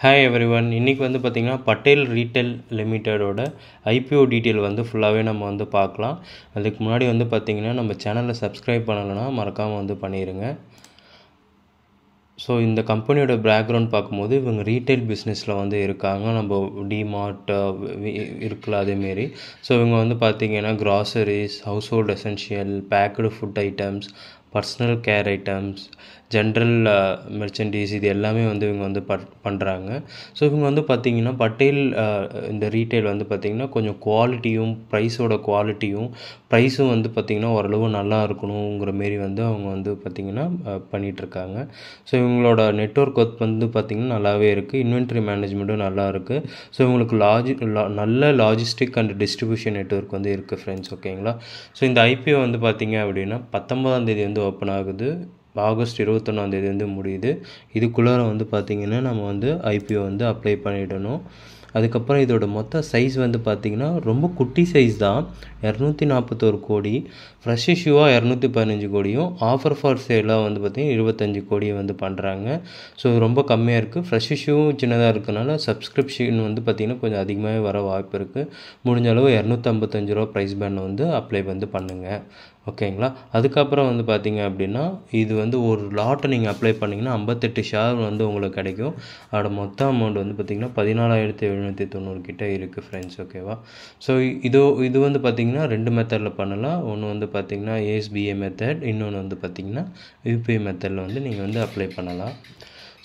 Hi everyone. இன்றைக்கி வந்து பார்த்திங்கன்னா பட்டேல் ரீட்டெயில் லிமிட்டடோட ஐபிஓ டீட்டெயில் வந்து ஃபுல்லாகவே நம்ம வந்து பார்க்கலாம். அதுக்கு முன்னாடி வந்து பார்த்திங்கன்னா நம்ம சேனலை சப்ஸ்கிரைப் பண்ணலைன்னா மறக்காமல் வந்து பண்ணிடுங்க. ஸோ இந்த கம்பெனியோட பேக்ரவுண்ட் பார்க்கும்போது இவங்க ரீட்டைல் பிஸ்னஸில் வந்து இருக்காங்க. நம்ம டிமார்ட் இருக்குல்ல அதேமாரி. ஸோ இவங்க வந்து பார்த்திங்கன்னா groceries, household essential, packaged food items, personal care items, general merchandise இது எல்லாமே வந்து இவங்க வந்து பண்ணுறாங்க. ஸோ இவங்க வந்து பார்த்திங்கன்னா பட்டேல் இந்த ரீட்டைல் வந்து பார்த்திங்கன்னா கொஞ்சம் குவாலிட்டியும் ப்ரைஸும் வந்து பார்த்திங்கன்னா ஓரளவு நல்லா இருக்கணுங்கிற மாரி வந்து அவங்க வந்து பார்த்திங்கன்னா பண்ணிகிட்ருக்காங்க. ஸோ இவங்களோட நெட்வொர்க் வந்து பார்த்திங்கன்னா நல்லாவே இருக்குது. இன்வென்ட்ரி மேனேஜ்மெண்ட்டும் நல்லா இருக்குது. ஸோ இவங்களுக்கு நல்ல லாஜிஸ்டிக் அண்ட் டிஸ்ட்ரிபியூஷன் நெட்வொர்க் வந்து இருக்குது ஃப்ரெண்ட்ஸ். ஓகேங்களா. ஸோ இந்த ஐபிஓ வந்து பார்த்திங்க அப்படின்னா 19ஆம் தேதி வந்து ஓப்பன் ஆகுது. ஆகஸ்ட் 21ஆம் தேதி வந்து முடியுது. இதுக்குள்ளார வந்து பார்த்திங்கன்னா நம்ம வந்து ஐபிஓ வந்து அப்ளை பண்ணிடணும். அதுக்கப்புறம் இதோட மொத்த சைஸ் வந்து பார்த்திங்கன்னா ரொம்ப குட்டி சைஸ் தான். 241 கோடி, ஃப்ரெஷ் இஷ்யூவாக 215 கோடியும், ஆஃபர் ஃபார் சேலாக வந்து பார்த்திங்கன்னா 25 கோடியை வந்து பண்ணுறாங்க. ஸோ ரொம்ப கம்மியாக இருக்குது. ஃப்ரெஷ் இஷ்யூவும் சின்னதாக இருக்கனால சப்ஸ்கிரிப்ஷன் வந்து பார்த்திங்கன்னா கொஞ்சம் அதிகமாகவே வர வாய்ப்பு இருக்குது. முடிஞ்ச அளவு 255 ரூபா ப்ரைஸ் பேண்ட் வந்து அப்ளை வந்து பண்ணுங்கள். ஓகேங்களா. அதுக்கப்புறம் வந்து பார்த்திங்க அப்படின்னா இது வந்து ஒரு லாட்டை நீங்கள் அப்ளை பண்ணிங்கன்னா 58 ஷேர் வந்து உங்களுக்கு கிடைக்கும். அதோட மொத்த அமௌண்ட் வந்து பார்த்திங்கன்னா 14,790 கிட்ட இருக்குது ஃப்ரெண்ட்ஸ். ஓகேவா. ஸோ இது வந்து பார்த்திங்கன்னா 2 மெத்தடில் பண்ணலாம். ஒன்று வந்து பார்த்திங்கன்னா ஏஎஸ்பிஏ மெத்தட், இன்னொன்று வந்து பார்த்திங்கன்னா யூபிஐ மெத்தடில் வந்து நீங்கள் வந்து அப்ளை பண்ணலாம்.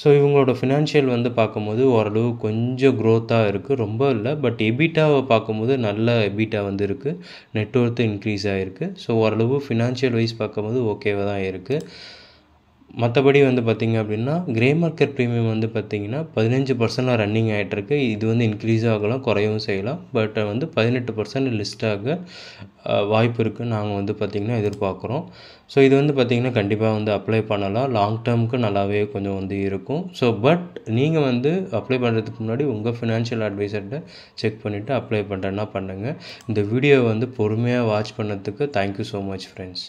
ஸோ இவங்களோட ஃபினான்ஷியல் வந்து பார்க்கும்போது ஓரளவு கொஞ்சம் க்ரோத்தாக இருக்குது, ரொம்ப இல்லை. பட் எபிட்டாவை பார்க்கும்போது நல்ல எபிட்டா வந்து இருக்குது. நெட்வொர்த் இன்க்ரீஸ் ஆகிருக்கு. ஸோ ஓரளவு ஃபினான்ஷியல் வைஸ் பார்க்கும்போது ஓகேவாக தான் இருக்குது. மற்றபடி வந்து பார்த்திங்க அப்படின்னா கிரே மார்க்கெட் ப்ரீமியம் வந்து பார்த்திங்கன்னா 15% ரன்னிங் ஆகிட்டுருக்கு. இது வந்து இன்க்ரீஸ் ஆகலாம், குறையவும் செய்யலாம். பட் வந்து 18% லிஸ்ட்டாக வாய்ப்பு இருக்குதுன்னு நாங்கள் வந்து பார்த்திங்கன்னா எதிர்பார்க்குறோம். ஸோ இது வந்து பார்த்திங்கன்னா கண்டிப்பாக வந்து அப்ளை பண்ணலாம். லாங் டேர்முக்கு நல்லாவே கொஞ்சம் வந்து இருக்கும். ஸோ பட் நீங்கள் வந்து அப்ளை பண்ணுறதுக்கு முன்னாடி உங்கள் ஃபினான்ஷியல் அட்வைசர்கிட்ட செக் பண்ணிவிட்டு அப்ளை பண்ணுறேன்னா பண்ணுங்கள். இந்த வீடியோவை வந்து பொறுமையாக வாட்ச் பண்ணதுக்கு தேங்க்யூ ஸோ மச் ஃப்ரெண்ட்ஸ்.